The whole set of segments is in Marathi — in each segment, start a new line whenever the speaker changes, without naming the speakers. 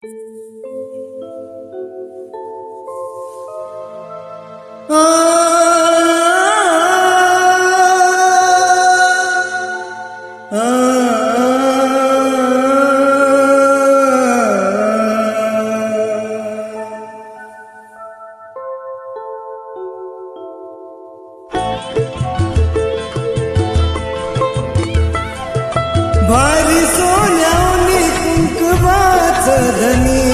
भारी सोन्यावनी कुंकवाच धनी,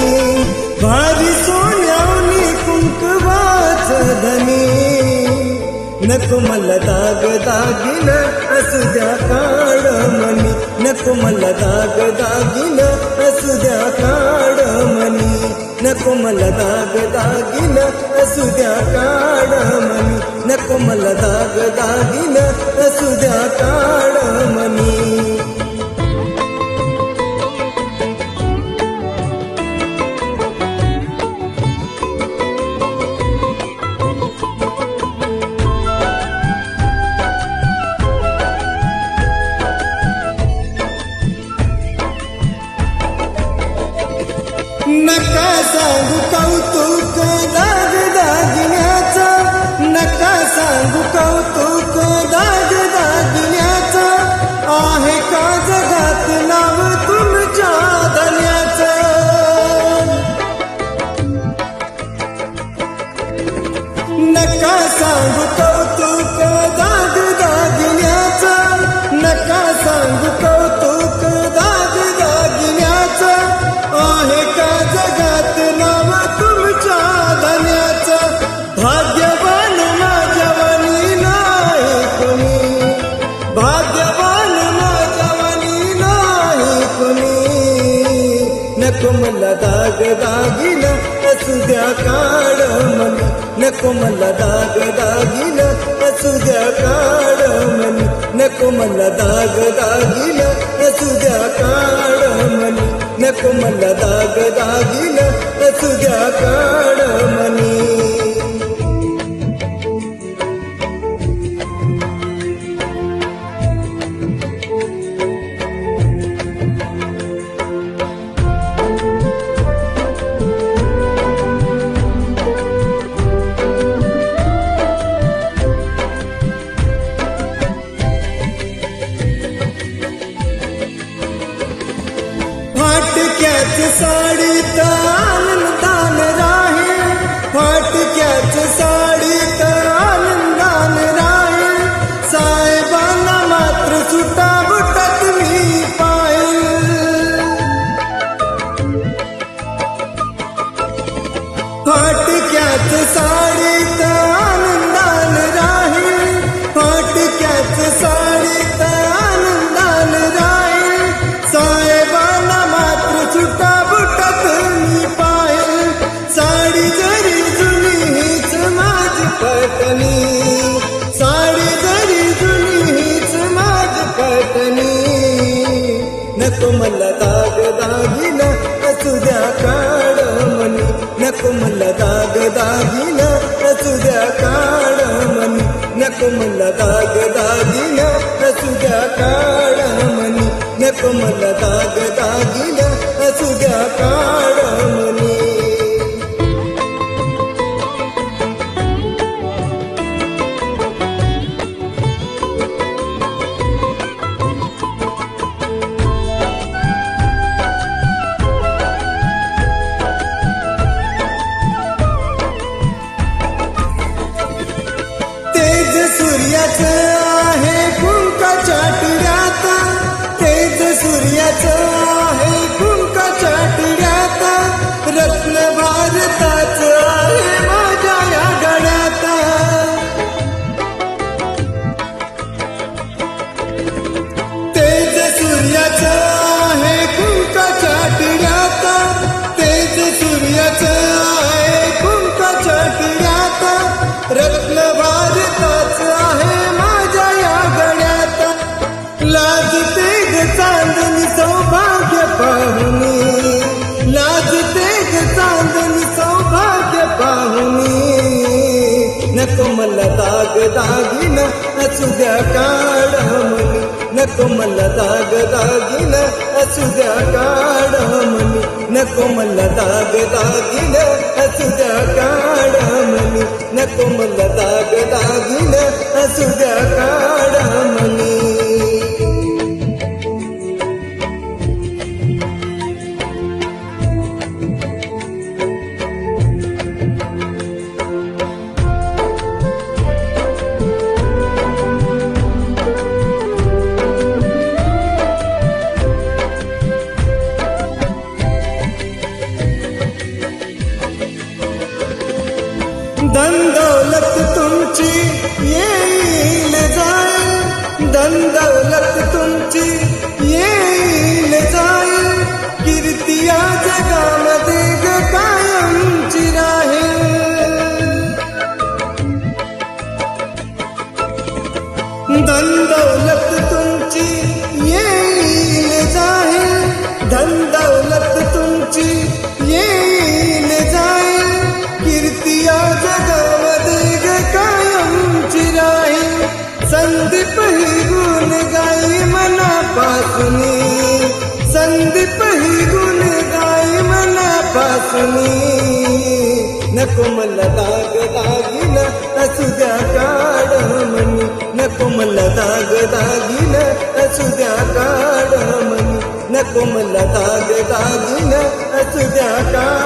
भारी सोन्यावनी कुंकवाच धनी. नको मला दाग दागिन असू द्या काळ मनी, नको मला दाग दागिन असू द्या काळ मनी. नको मला दाग दागिन असू द्या काळ मनी, नको मला दाग दागिन असू द्या काळ मनी. नका सांगू कौतुक दाग दागिन्याचं, नका सांगू कौतुक दाग दागिन्याचं. आहे का जगात नाव तुमच्या धन्याचं. नका सांगू कौतुक दाग दागिन्याचं, नका सांगू कौतुक दाग दागिन्याचं. आहे का जगात नाव तुमच्या धन्याचं. भाग्यवान माझ्यावानी नाही कुणी, भाग्यवान माझ्यावानी नाही कुणी. नको मला दाग दागिन असू द्या काळ मनी, नको मला दाग दागिन असू द्या काळ मनी. नको मला दाग दागिन असू द्या काळ मनी, नको मला दाग दागिन असू द्या काळ मनी. फाटक्याच साडीत आनंदान राहे, फाटक्याच साडीत आनंदान राहे. साहेबांना मात्र सुटा बुटात मी पाहिल. फाटक्याच साडीत आनंदान राहे, फाटक्याच साडीत आनंदान राहे. साहेबांना मात्र सुटा बुटात मी पाहिल. साडी जरी जुनी हीच माझी पटणी, साडी जरी जुनी हीच माझी पटणी. नको मला दाग दागिन असू द्या काळ मनी, नको मला दाग दागिन असू द्या काळ मनी. नको मला दाग दागिन असू द्या काळ मनी, नको मला दाग दागिन असू द्या काळ मनी. तेज सूर्याचं आहे कुंकाच्या टिऱ्यात, तेज सूर्याचं आहे कुंकाच्या टिऱ्यात. रत्न भारताचं आहे माझ्या या गळ्यात. तेज सूर्याचं आहे कुंकाच्या टिऱ्यात, तेज सूर्याचं आहे कुंकाच्या टिऱ्यात. रत्न भारताचं आहे माझ्या या गळ्यात. लाजते ग चांदणी सौभाग्य पाहुनी, लाजते ग चांदणी सौभाग्य पाहुनी. नको मला दाग दागिन असू द्या काळ मनी, नको मला दाग दागिन असू द्या काळ मनी. नको नको मला दाग दागिन असू द्या काढामणी, नको मला दाग दागिन असू द्या काढामणी. धन दौलत तुमची येईल जाईल, धन दौलत तुमची येईल जाईल, कीर्ती या जगामध्ये ग कायमची राहील. धन दौलत तुमची येईल जाईल, धन दौलत तुमची येईल जाईल, कीर्ती या जगामध्ये ग कायमची राहील. संदीप ही गुण गाई मनापासूनी, संदीप ही गुण गाई मनापासूनी. नको मला दाग दागिन असू द्या काढामणी, नको मला दाग दागिन असू द्या काढामणी, नको मला दाग दागिन असू द्या काढामणी.